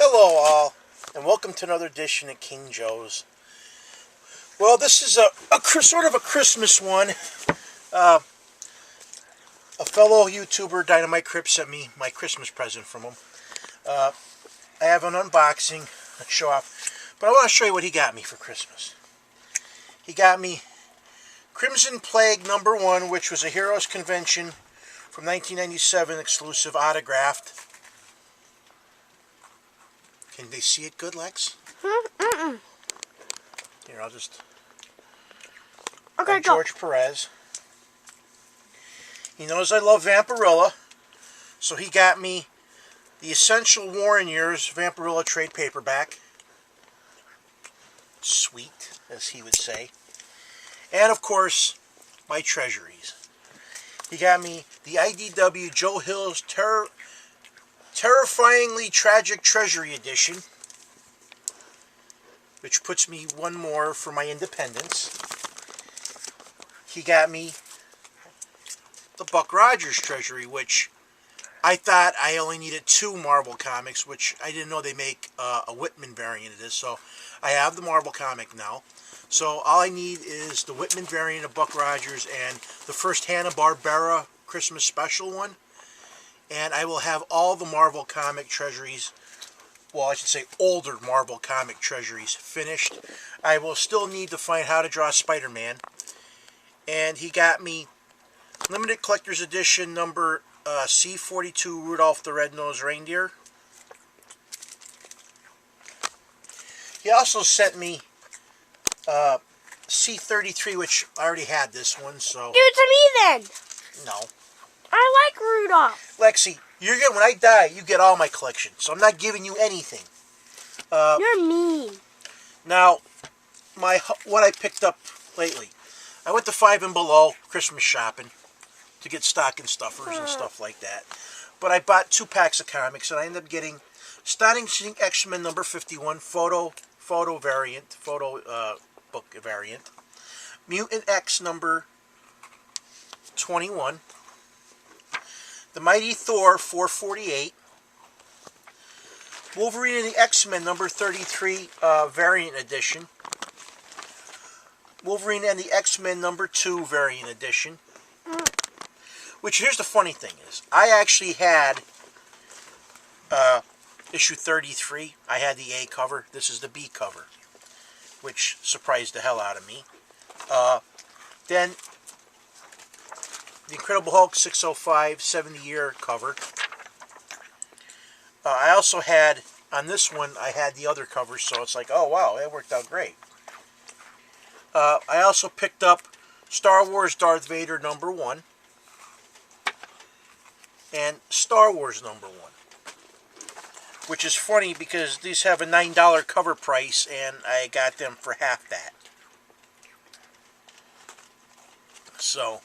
Hello all, and welcome to another edition of King Joe's. Well, this is a sort of a Christmas one. A fellow YouTuber, Dynamitecrip, sent me my Christmas present from him. I have an unboxing to show off, but I want to show you what he got me for Christmas. He got me Crimson Plague #1, which was a Heroes Convention from 1997 exclusive autographed. Can they see it good, Lex? Here, I'll just... Okay, George Perez. He knows I love Vampirilla, so he got me the Essential Warren Years Vampirilla trade paperback. Sweet, as he would say. And, of course, my treasuries. He got me the IDW Joe Hill's Terrifyingly Tragic Treasury Edition, which puts me one more for my independence. He got me the Buck Rogers Treasury, which I thought I only needed 2 Marvel comics, which I didn't know they make a Whitman variant of this, so I have the Marvel comic now. So all I need is the Whitman variant of Buck Rogers and the first Hanna-Barbera Christmas special one. And I will have all the Marvel comic treasuries, well, I should say older Marvel comic treasuries, finished. I will still need to find How to Draw Spider-Man. And he got me Limited Collector's Edition number C42 Rudolph the Red-Nosed Reindeer. He also sent me C33, which I already had this one, so... Give it to me then! No. I like Rudolph. Lexi, when I die, you get all my collection, so I'm not giving you anything. You're mean. Now, what I picked up lately. I went to Five and Below Christmas shopping to get stocking stuffers and stuff like that. But I bought 2 packs of comics, and I ended up getting Astonishing X-Men #51 photo variant, book variant. Mutant X #21. The Mighty Thor 448. Wolverine and the X-Men #33 variant edition. Wolverine and the X-Men #2 variant edition. Which, here's the funny thing is, I actually had issue 33. I had the A cover. This is the B cover, which surprised the hell out of me. Then the Incredible Hulk 605 70-year cover. I also had, on this one, I had the other cover, so it's like, oh wow, that worked out great. I also picked up Star Wars Darth Vader #1 and Star Wars #1, which is funny because these have a $9 cover price and I got them for half that. So,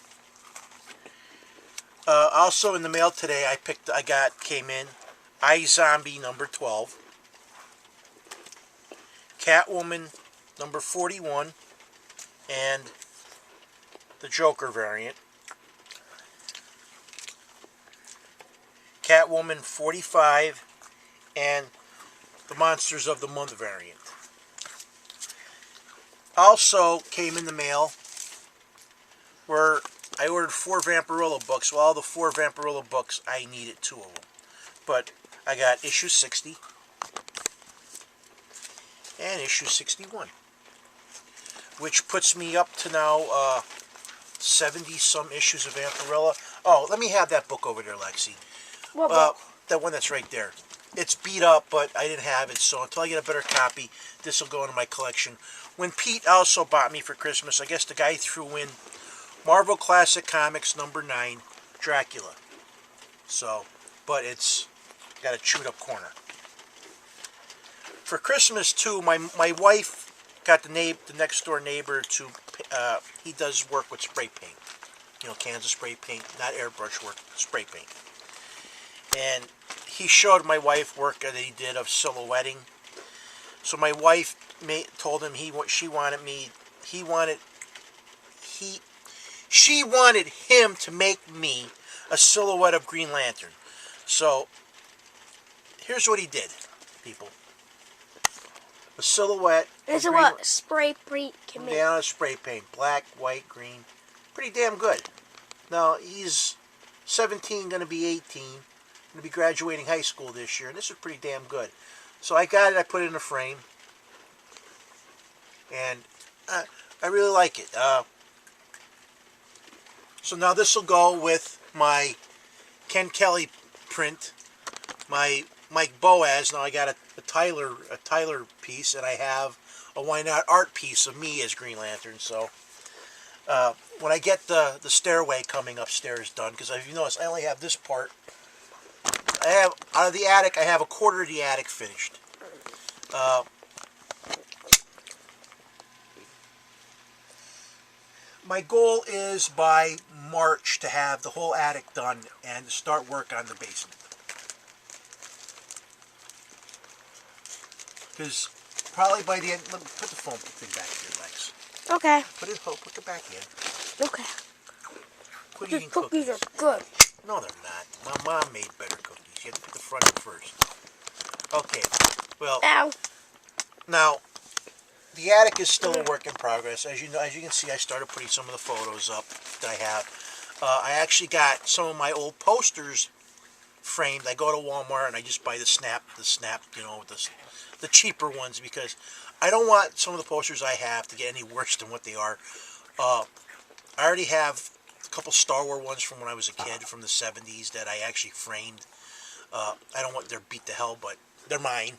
also in the mail today, came in iZombie #12, Catwoman #41, and the Joker variant. Catwoman 45 and the Monsters of the Month variant. Also came in the mail where I ordered 4 Vampirilla books. Well, all the 4 Vampirilla books, I needed 2 of them. But I got issue 60 and issue 61. Which puts me up to now 70-some issues of Vampirilla. Oh, let me have that book over there, Lexi. What book? That one that's right there. It's beat up, but I didn't have it, so until I get a better copy, this will go into my collection. When Pete also bought me for Christmas, I guess the guy threw in Marvel Classic Comics #9, Dracula. So, but it's got a chewed up corner. For Christmas too, my wife got the next door neighbor to, he does work with spray paint. You know, cans of spray paint, not airbrush work, spray paint. And he showed my wife work that he did of silhouetting. So my wife told him she wanted him to make me a silhouette of Green Lantern. So here's what he did. people. A silhouette. Is it what? Spray paint can make? Yeah, spray paint. Black, white, green. Pretty damn good. Now, he's 17, going to be 18. Going to be graduating high school this year. And this is pretty damn good. So I got it. I put it in a frame. And I really like it. So now this will go with my Ken Kelly print. My Mike Boaz. Now I got a Tyler piece, and I have a Why Not art piece of me as Green Lantern. So when I get the stairway coming upstairs done, because if you notice, I only have this part. I have out of the attic. I have a quarter of the attic finished. My goal is by March to have the whole attic done and to start work on the basement. Because probably by the end, let me put the foam thing back here, Lex. Okay. Put it back in. Okay. Quit These eating cookies cookies. are good. No, they're not. My mom made better cookies. You have to put the front in first. Okay. Well. Ow. Now, the attic is still a work in progress. As you can see, I started putting some of the photos up that I have. I actually got some of my old posters framed. I go to Walmart and I just buy the snap, you know, the cheaper ones, because I don't want some of the posters I have to get any worse than what they are. I already have a couple Star Wars ones from when I was a kid from the 70s that I actually framed. I don't want they're beat to hell, but they're mine.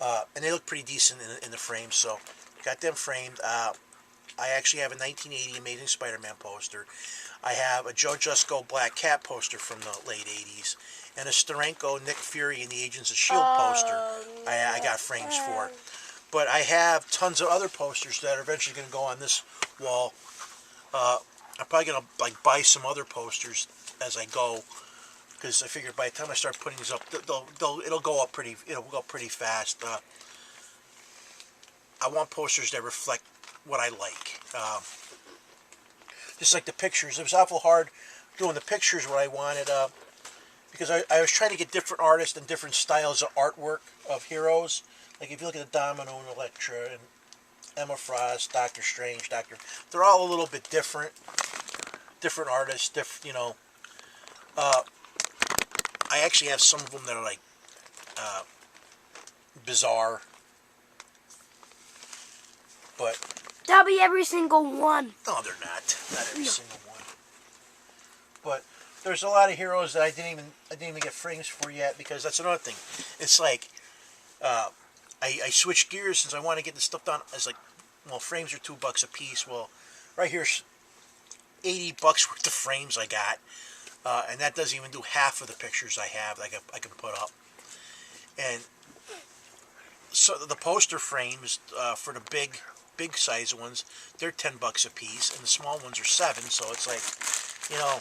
And they look pretty decent in the frame, so got them framed. I actually have a 1980 Amazing Spider-Man poster. I have a Joe Jusko Black Cat poster from the late 80s, and a Steranko Nick Fury and the Agents of S.H.I.E.L.D. poster I got frames for. But I have tons of other posters that are eventually going to go on this wall. I'm probably going to buy some other posters as I go, because I figure by the time I start putting these up, it'll go up pretty fast. I want posters that reflect what I like. Just like the pictures, it was awful hard doing the pictures what I wanted, because I was trying to get different artists and different styles of artwork of heroes. Like if you look at the Domino and Elektra and Emma Frost, Doctor Strange, they're all a little bit different artists, you know. I actually have some of them that are like bizarre, but That'll be every single one. no, they're not. Not every single one. But there's a lot of heroes that I didn't even get frames for yet, because that's another thing. It's like I switched gears since I want to get this stuff done. It's like, well, frames are $2 a piece. Well, right here's $80 worth of frames I got. And that doesn't even do half of the pictures I have that I can put up. And so the poster frames for the big size ones, they're $10 a piece, and the small ones are $7. So it's like, you know,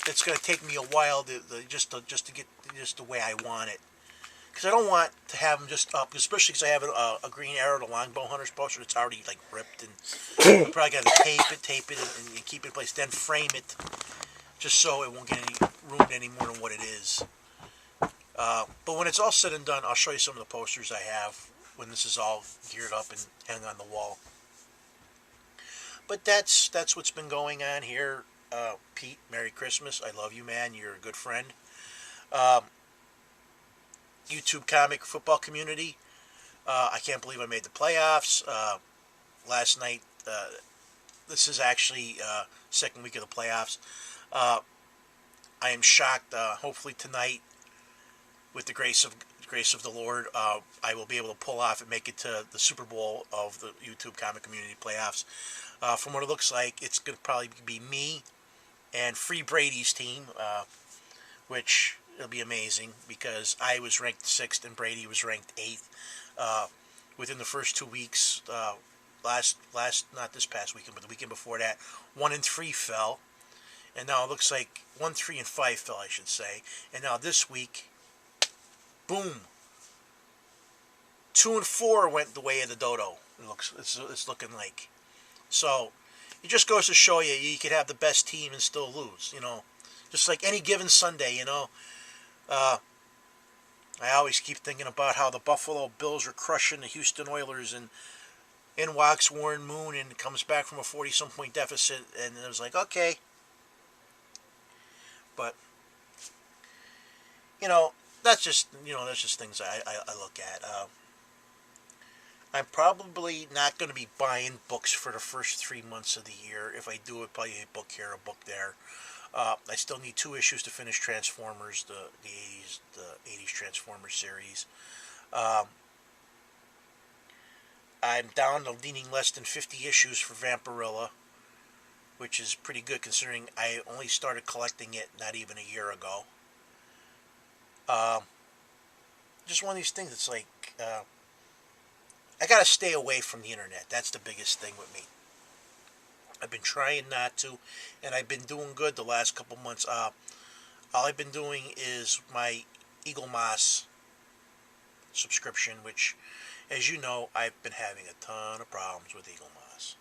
it's going to take me a while just to get just the way I want it. Because I don't want to have them just up, especially because I have a Green Arrow, the Longbow Hunters poster that's already like ripped, and I'm probably going to tape it, and keep it in place, then frame it, just so it won't get ruined any more than what it is. But when it's all said and done, I'll show you some of the posters I have when this is all geared up and hung on the wall. But that's what's been going on here. Pete, Merry Christmas. I love you, man. You're a good friend. YouTube comic football community. I can't believe I made the playoffs. Last night, this is actually second week of the playoffs. I am shocked. Hopefully tonight, with the grace of the Lord, I will be able to pull off and make it to the Super Bowl of the YouTube comic community playoffs. From what it looks like, it's going to probably be me and Free Brady's team, which it'll be amazing, because I was ranked 6th and Brady was ranked 8th. Within the first 2 weeks, not this past weekend, but the weekend before that, 1 and 3 fell. And now it looks like 1, 3, and 5 fell, I should say. And now this week, boom, 2 and 4 went the way of the dodo. It's looking like. So it just goes to show you could have the best team and still lose. You know, just like any given Sunday. You know, I always keep thinking about how the Buffalo Bills are crushing the Houston Oilers, and in walks Warren Moon and comes back from a 40-some point deficit, and it was like, okay. But, you know, that's just things I look at. I'm probably not going to be buying books for the first 3 months of the year. If I do it, probably a book here, a book there. I still need 2 issues to finish Transformers, the '80s Transformers series. Um, I'm down to needing less than 50 issues for Vampirilla, which is pretty good considering I only started collecting it not even a year ago. Um, just one of these things. It's like I gotta stay away from the internet. That's the biggest thing with me. I've been trying not to, and I've been doing good the last couple months. All I've been doing is my Eagle Moss subscription, which, as you know, I've been having a ton of problems with Eagle Moss.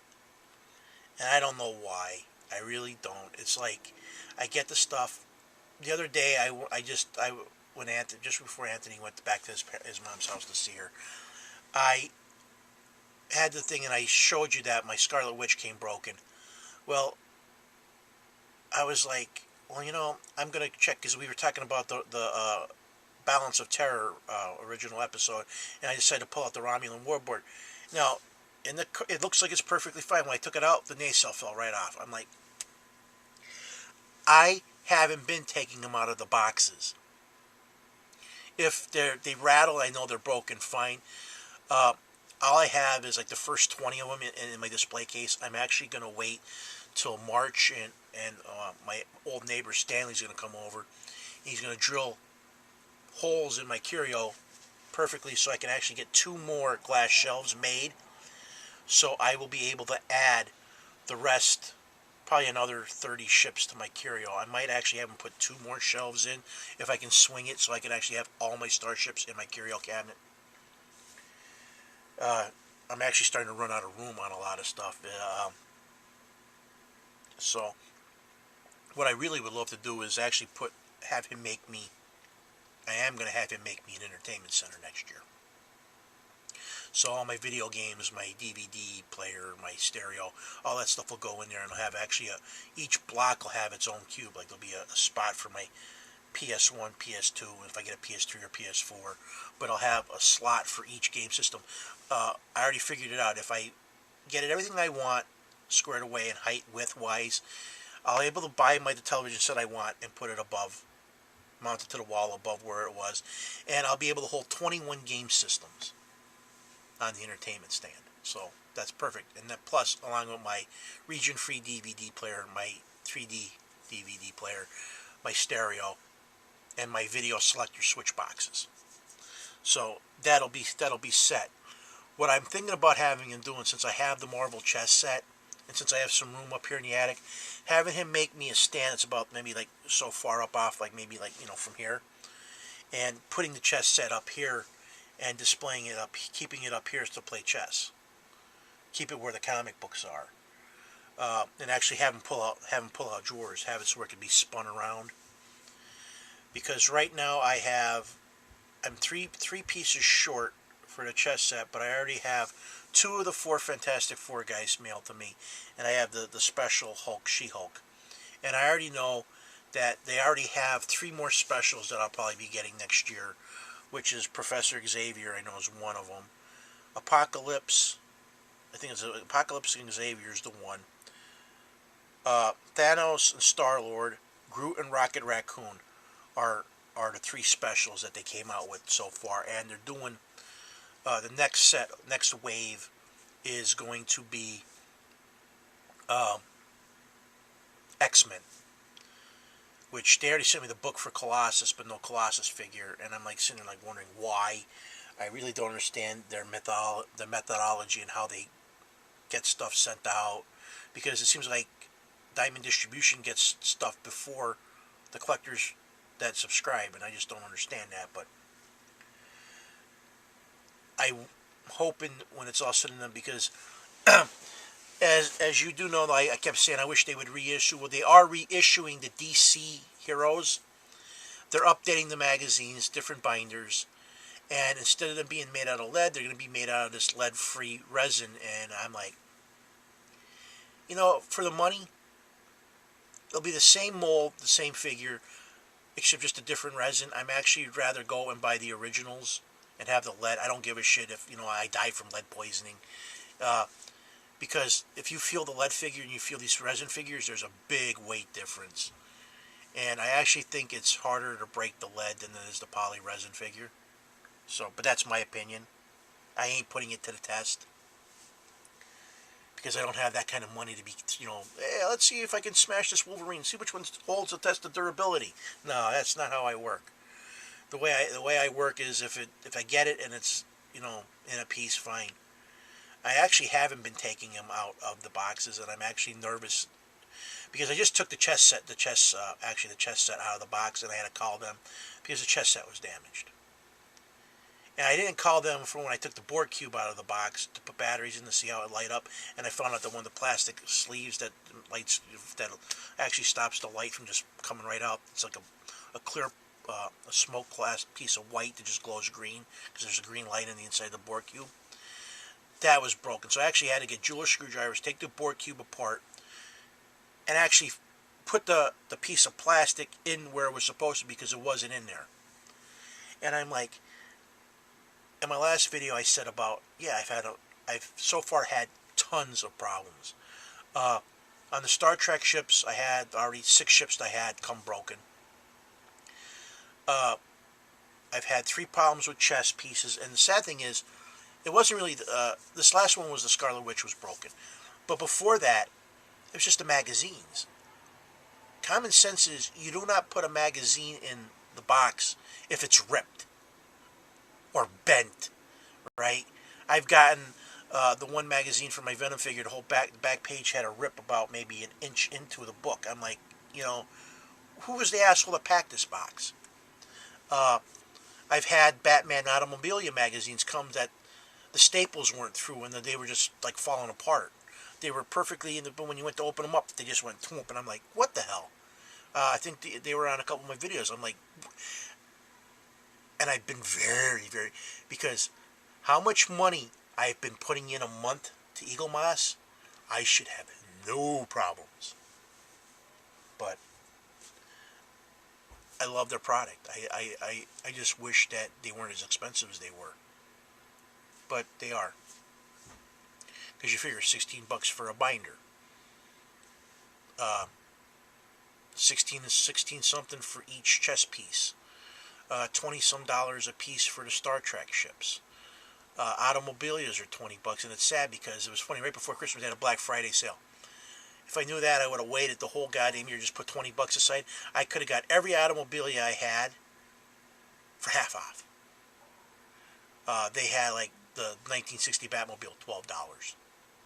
And I don't know why. I really don't. It's like, I get the stuff. The other day, when Anthony, just before Anthony went back to his mom's house to see her, I had the thing and I showed you that my Scarlet Witch came broken. Well, I was like, well, I'm going to check, because we were talking about the Balance of Terror original episode, and I decided to pull out the Romulan Warboard. Now, it looks like it's perfectly fine. When I took it out, the nacelle fell right off. I'm like, I haven't been taking them out of the boxes. If they rattle, I know they're broken, fine. All I have is like the first 20 of them in my display case. I'm actually going to wait till March, and my old neighbor Stanley's going to come over. He's going to drill holes in my curio perfectly so I can actually get 2 more glass shelves made. So I will be able to add the rest, probably another 30 ships to my curio. I might actually have him put 2 more shelves in if I can swing it, so I can actually have all my starships in my curio cabinet. I'm actually starting to run out of room on a lot of stuff. So what I really would love to do is actually have him make me. I am going to have him make me an entertainment center next year. So all my video games, my DVD player, my stereo, all that stuff will go in there, and I'll have actually each block will have its own cube. Like there'll be a spot for my PS1, PS2, and if I get a PS3 or PS4, but I'll have a slot for each game system. I already figured it out. If I get everything I want squared away in height, width wise, I'll be able to buy the television set I want and put it above, mounted to the wall above where it was, and I'll be able to hold 21 game systems on the entertainment stand. So that's perfect. And that plus, along with my region-free DVD player, my 3D DVD player, my stereo, and my video selector switch boxes. So that'll be set. What I'm thinking about having and doing, since I have the Marvel chess set, and since I have some room up here in the attic, having him make me a stand that's about maybe like so far up off, like maybe like, from here, and putting the chess set up here and displaying it up, keeping it up here to play chess. Keep it where the comic books are, and actually have him pull out drawers, have it so it can be spun around. Because right now I'm three pieces short for the chess set, but I already have 2 of the 4 Fantastic Four guys mailed to me, and I have the special Hulk, She-Hulk, and I already know that they already have 3 more specials that I'll probably be getting next year, which is Professor Xavier. I know is one of them. Apocalypse, I think it's Apocalypse and Xavier is the one. Thanos and Star-Lord, Groot and Rocket Raccoon are the 3 specials that they came out with so far, and they're doing the next wave is going to be X-Men, which they already sent me the book for Colossus, but no Colossus figure, and I'm like sitting there like wondering why. I really don't understand their methodology and how they get stuff sent out, because it seems like Diamond Distribution gets stuff before the collectors that subscribe, and I just don't understand that. But I'm hoping when it's all said and done, because as you do know, I kept saying I wish they would reissue. Well, they are reissuing the DC heroes, they're updating the magazines, different binders, and instead of them being made out of lead, they're going to be made out of this lead-free resin. And I'm like, for the money, it'll be the same mold, the same figure, except just a different resin. I'm actually rather go and buy the originals and have the lead. I don't give a shit if, I die from lead poisoning. Because if you feel the lead figure and you feel these resin figures, there's a big weight difference. And I actually think it's harder to break the lead than it is the poly resin figure. So, but that's my opinion. I ain't putting it to the test. Because I don't have that kind of money to be, hey, let's see if I can smash this Wolverine, see which one holds the test of durability. No, that's not how I work. The way I work is if I get it and it's, in a piece, fine. I actually haven't been taking them out of the boxes, and I'm actually nervous because I just took the chess set out of the box, and I had to call them because the chess set was damaged. And I didn't call them for when I took the board cube out of the box to put batteries in to see how it light up, and I found out that one of the plastic sleeves that actually stops the light from just coming right out. It's like a clear a smoke glass piece of white that just glows green because there's a green light in the inside of the board cube. That was broken, so I actually had to get jeweler screwdrivers, take the board cube apart, and actually put the piece of plastic in where it was supposed to be because it wasn't in there. And I'm like, in my last video I said about, I've so far had tons of problems. On the Star Trek ships, I had already 6 ships I had come broken. I've had 3 problems with chess pieces, and the sad thing is, it wasn't really, this last one was the Scarlet Witch was broken. But before that, it was just the magazines. Common sense is you do not put a magazine in the box if it's ripped or bent, right? I've gotten the one magazine for my Venom figure, the whole back page had a rip about maybe an inch into the book. I'm like, who was the asshole that packed this box? I've had Batman Automobilia magazines come that the staples weren't through and they were just like falling apart. They were perfectly but when you went to open them up, they just went thwomp, and I'm like, what the hell? I think they were on a couple of my videos. I'm like, and I've been very, very, because how much money I've been putting in a month to Eagle Moss, I should have no problems. But I love their product. I just wish that they weren't as expensive as they were. But they are. Because you figure $16 for a binder. 16 something for each chess piece. $20 some a piece for the Star Trek ships. Automobilias are $20, and it's sad because it was funny. Right before Christmas, they had a Black Friday sale. If I knew that, I would have waited the whole goddamn year, just put $20 aside. I could have got every automobilia I had for half off. They had like the 1960 Batmobile, $12.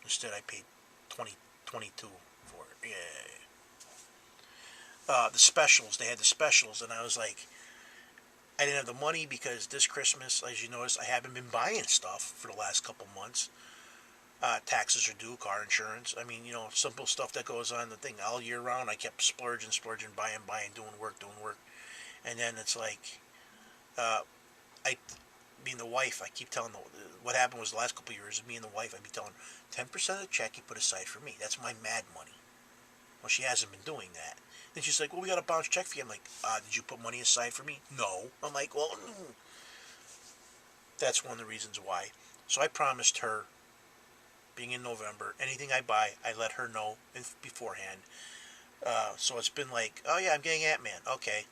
Instead, I paid $22 for it. Yeah. The specials, they had the specials, and I was like, I didn't have the money because this Christmas, as you notice, I haven't been buying stuff for the last couple months. Taxes are due, car insurance. I mean, simple stuff that goes on the thing all year round. I kept splurging, buying, doing work. And then it's like, me and the wife, I keep telling what happened was the last couple of years, me and the wife, I'd be telling 10% of the check you put aside for me. That's my mad money. Well, she hasn't been doing that. Then she's like, well, we got a bounce check for you. I'm like, did you put money aside for me? No. I'm like, well, that's one of the reasons why. So I promised her, being in November, anything I buy, I let her know beforehand. So it's been like, oh yeah, I'm getting Ant-Man. Okay.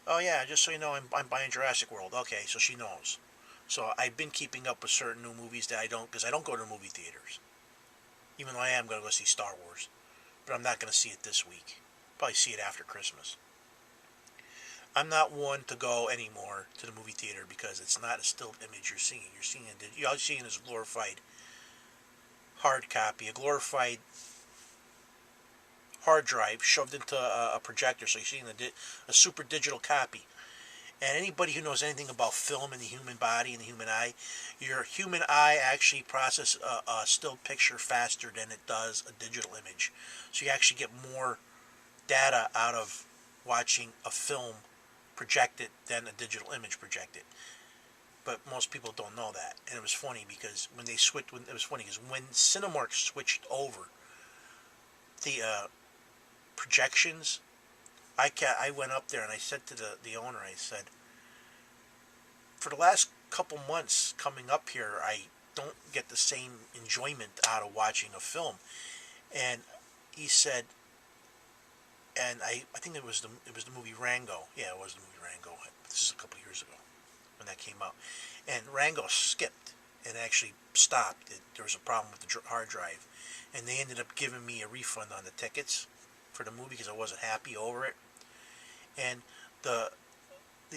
Oh yeah, just so you know, I'm buying Jurassic World. Okay, so she knows. So I've been keeping up with certain new movies that I don't, because I don't go to movie theaters. Even though I am going to go see Star Wars. But I'm not going to see it this week. Probably see it after Christmas. I'm not one to go anymore to the movie theater because it's not a still image you're seeing. You're seeing this glorified hard copy, a glorified hard drive shoved into a projector, so you're seeing a super digital copy. And anybody who knows anything about film and the human body and the human eye, your human eye actually processes a still picture faster than it does a digital image. So you actually get more data out of watching a film projected than a digital image projected. But most people don't know that, and it was funny because when Cinemark switched over the projections, I went up there and I said to the owner, I said, for the last couple months coming up here, I don't get the same enjoyment out of watching a film. And he said, and I think it was the movie Rango. Yeah, it was the movie Rango. This is a couple years ago when that came out. And Rango skipped and actually stopped. There was a problem with the hard drive. And they ended up giving me a refund on the tickets for the movie because I wasn't happy over it. And the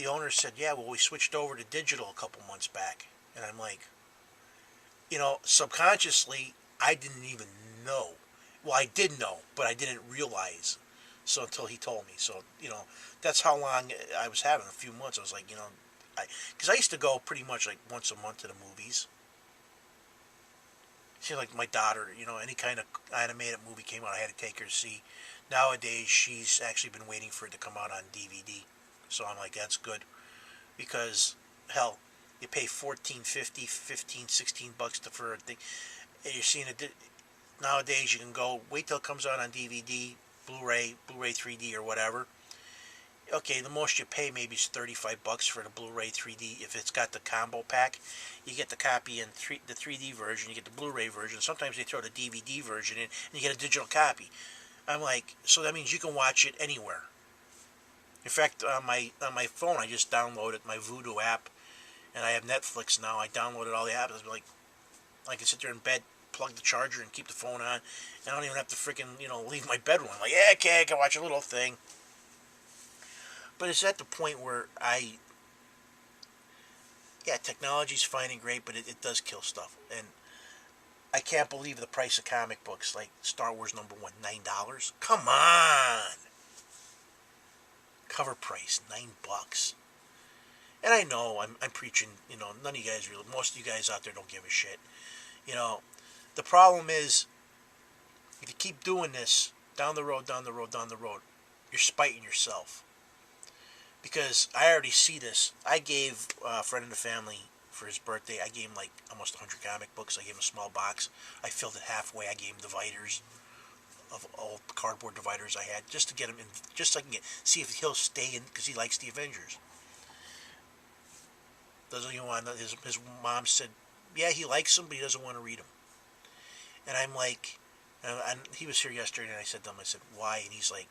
owner said, yeah, well, we switched over to digital a couple months back. And I'm like, subconsciously, I didn't even know. Well, I did know, but I didn't realize. So until he told me. So, that's how long I was having, a few months. I was like, because I used to go pretty much like once a month to the movies. See, like my daughter, any kind of animated movie came out, I had to take her to see. Nowadays, she's actually been waiting for it to come out on DVD. So I'm like, that's good. Because, hell, you pay $14.50, $15, $16 for a thing. And you're seeing it. Nowadays, you can go, wait till it comes out on DVD, Blu-ray 3D or whatever. Okay, the most you pay maybe is $35 for the Blu-ray 3D. If it's got the combo pack, you get the copy in the 3D version, you get the Blu-ray version. Sometimes they throw the DVD version in, and you get a digital copy. I'm like, so that means you can watch it anywhere. In fact, on my phone, I just downloaded my Vudu app, and I have Netflix now. I downloaded all the apps. I can sit there in bed, plug the charger, and keep the phone on. I don't even have to freaking leave my bedroom. I'm like, yeah, okay, I can watch a little thing. But it's at the point where technology's fine and great, but it does kill stuff. And I can't believe the price of comic books, like Star Wars #1, $9. Come on! Cover price, $9. And I know I'm preaching, none of you guys really, most of you guys out there don't give a shit. The problem is, if you keep doing this, down the road, you're spiting yourself. Because I already see this. I gave a friend of the family for his birthday, I gave him like almost 100 comic books. I gave him a small box. I filled it halfway. I gave him dividers of old cardboard dividers I had just to get him in, just so I can see if he'll stay in, because he likes the Avengers. Doesn't he want his mom said, yeah, he likes them, but he doesn't want to read them. And I'm like, and he was here yesterday, and I said to him, why? And he's like,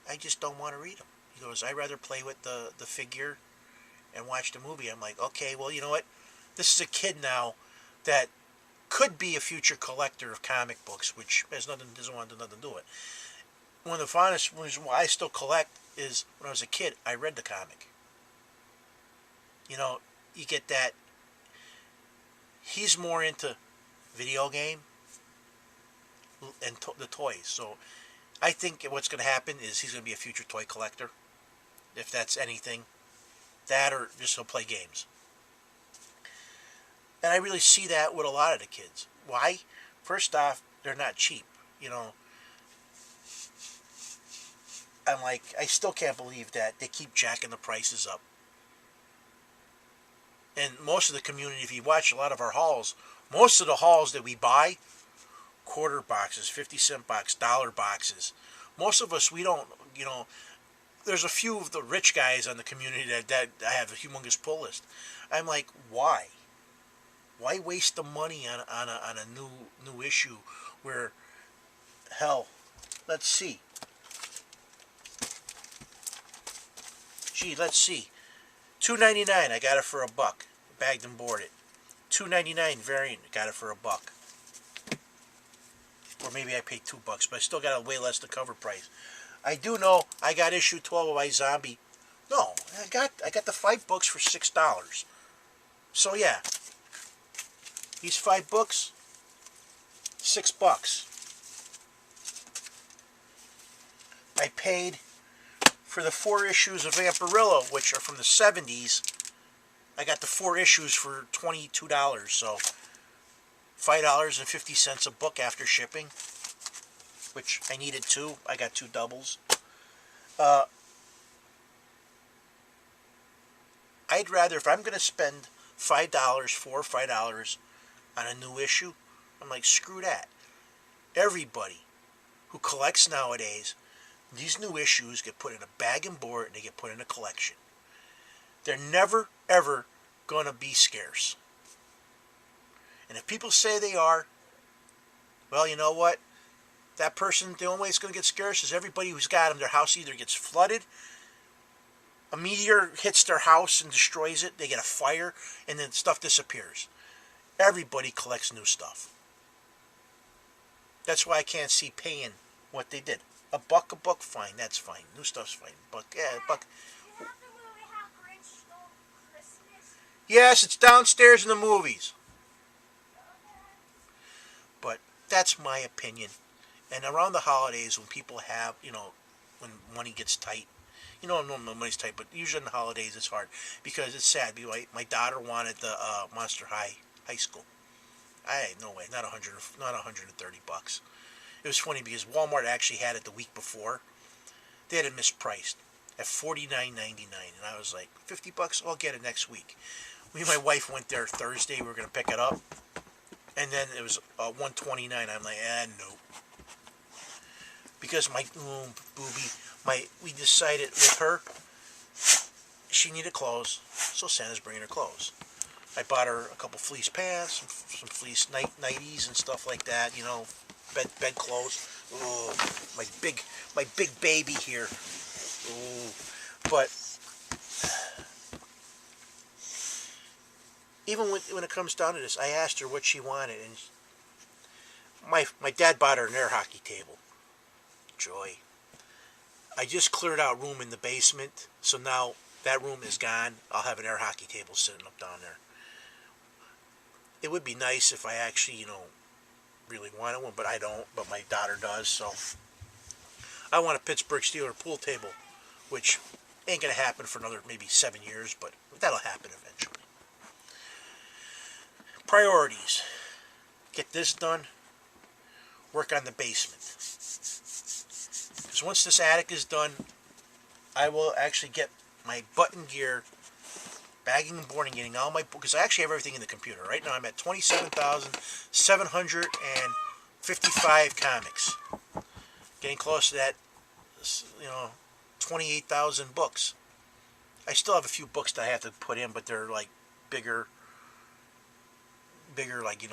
I just don't want to read them. He goes, I'd rather play with the figure and watch the movie. I'm like, okay, well, you know what? This is a kid now that could be a future collector of comic books, which doesn't want to do nothing to do it. One of the fondest reasons why I still collect is when I was a kid, I read the comic. You get that. He's more into video game and the toys. So I think what's going to happen is he's going to be a future toy collector. If that's anything. That or just he'll play games. And I really see that with a lot of the kids. Why? First off, they're not cheap. I'm like, I still can't believe that they keep jacking the prices up. And most of the community, if you watch a lot of our hauls, most of the hauls that we buy, quarter boxes, 50-cent box, dollar boxes. Most of us, we don't, there's a few of the rich guys on the community that have a humongous pull list. I'm like, why? Why waste the money on a new issue where, hell, let's see. Gee, let's see. $2.99, I got it for $1. Bagged and boarded. $2.99 variant, got it for $1. Or maybe I paid $2, but I still got way less than cover price. I do know I got issue 12 of iZombie. No, I got the 5 books for $6. So yeah, these 5 books, $6. I paid for the 4 issues of Vampirilla, which are from the 70s. I got the 4 issues for $22. So $5.50 a book after shipping, which I needed 2. I got 2 doubles. I'd rather, if I'm going to spend $5, $4 or $5 on a new issue, I'm like, screw that. Everybody who collects nowadays, these new issues get put in a bag and board and they get put in a collection. They're never, ever going to be scarce. And if people say they are, well, you know what? That person, the only way it's going to get scarce is everybody who's got them. Their house either gets flooded, a meteor hits their house and destroys it, they get a fire, and then stuff disappears. Everybody collects new stuff. That's why I can't see paying what they did. A buck, fine, that's fine. New stuff's fine. Buck, yeah, a buck. Yes, it's downstairs in the movies. But that's my opinion. And around the holidays, when people have, when money gets tight, when money's tight, but usually in the holidays it's hard because it's sad. My daughter wanted the Monster High School. No way, not $130. It was funny because Walmart actually had it the week before. They had it mispriced at $49.99, and I was like, $50? I'll get it next week. Me and my wife went there Thursday. We were gonna pick it up, and then it was $129. I'm like, no, because we decided with her, she needed clothes, so Santa's bringing her clothes. I bought her a couple fleece pants, some fleece nighties and stuff like that. Bed clothes. Ooh, my big baby here. Ooh, but even when it comes down to this, I asked her what she wanted, and my dad bought her an air hockey table. Joy. I just cleared out room in the basement, so now that room is gone. I'll have an air hockey table sitting up down there. It would be nice if I actually, really wanted one, but I don't. But my daughter does, so I want a Pittsburgh Steelers pool table, which ain't gonna happen for another maybe 7 years, but that'll happen eventually. Priorities: get this done. Work on the basement. Because once this attic is done, I will actually get my button gear, bagging and boarding, getting all my books. Because I actually have everything in the computer. Right now I'm at 27,755 comics. Getting close to that, 28,000 books. I still have a few books that I have to put in, but they're like bigger like,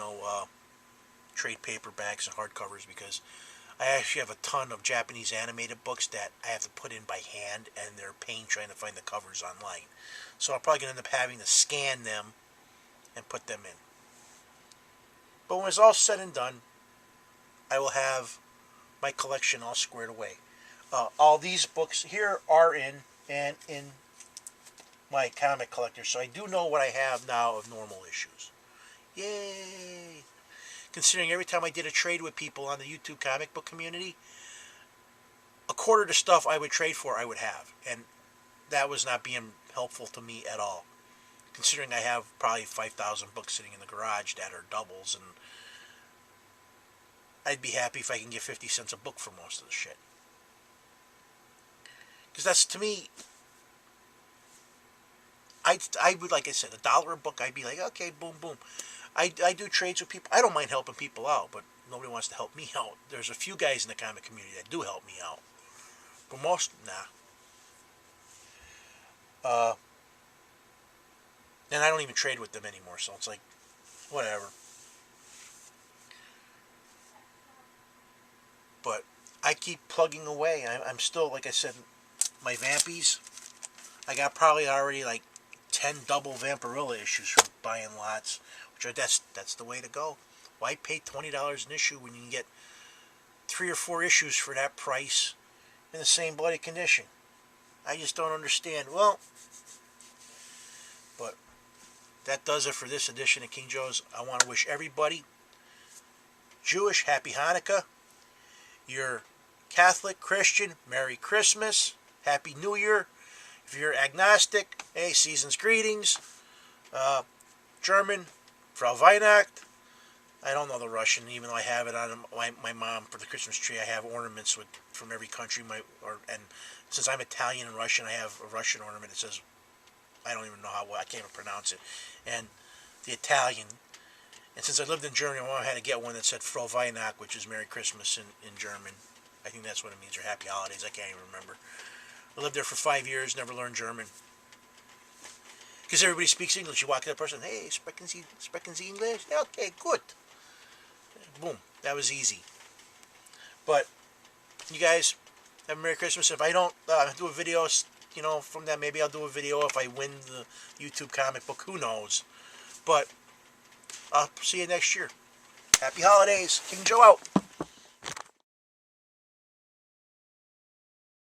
trade paperbacks and hardcovers, because I actually have a ton of Japanese animated books that I have to put in by hand, and they're a pain trying to find the covers online. So I'm probably going to end up having to scan them and put them in. But when it's all said and done, I will have my collection all squared away. All these books here are in my comic collector, so I do know what I have now of normal issues. Yay! Considering every time I did a trade with people on the YouTube comic book community, a quarter of the stuff I would trade for I would have, and that was not being helpful to me at all, considering I have probably 5,000 books sitting in the garage that are doubles, and I'd be happy if I can get 50 cents a book for most of the shit. Because that's, to me, I would, like I said, $1 a book, I'd be like, okay, boom, boom. I do trades with people. I don't mind helping people out, but nobody wants to help me out. There's a few guys in the comic community that do help me out, but most, nah. And I don't even trade with them anymore, so it's like, whatever. But I keep plugging away. I'm still, like I said, my Vampies, I got probably already like 10 double Vampirilla issues from buying lots, which that's the way to go. Why pay $20 an issue when you can get 3 or 4 issues for that price in the same bloody condition? I just don't understand. Well, but that does it for this edition of King Joe's. I want to wish everybody Jewish Happy Hanukkah. You're Catholic, Christian, Merry Christmas, Happy New Year. If you're agnostic, hey, season's greetings. German, Frau Weihnacht. I don't know the Russian, even though I have it on my mom for the Christmas tree. I have ornaments from every country. And since I'm Italian and Russian, I have a Russian ornament that says I don't even know how, I can't even pronounce it. And the Italian. And since I lived in Germany, I had to get one that said Frohe Weihnacht, which is Merry Christmas in German. I think that's what it means, or Happy Holidays. I can't even remember. I lived there for 5 years, never learned German. Because everybody speaks English. You walk to that person, hey, sprechen Sie English? Yeah, okay, good. Boom. That was easy. But, you guys, have a Merry Christmas. If I don't do a video, you know, from that, maybe I'll do a video if I win the YouTube comic book. Who knows? But, I'll see you next year. Happy holidays. King Joe out.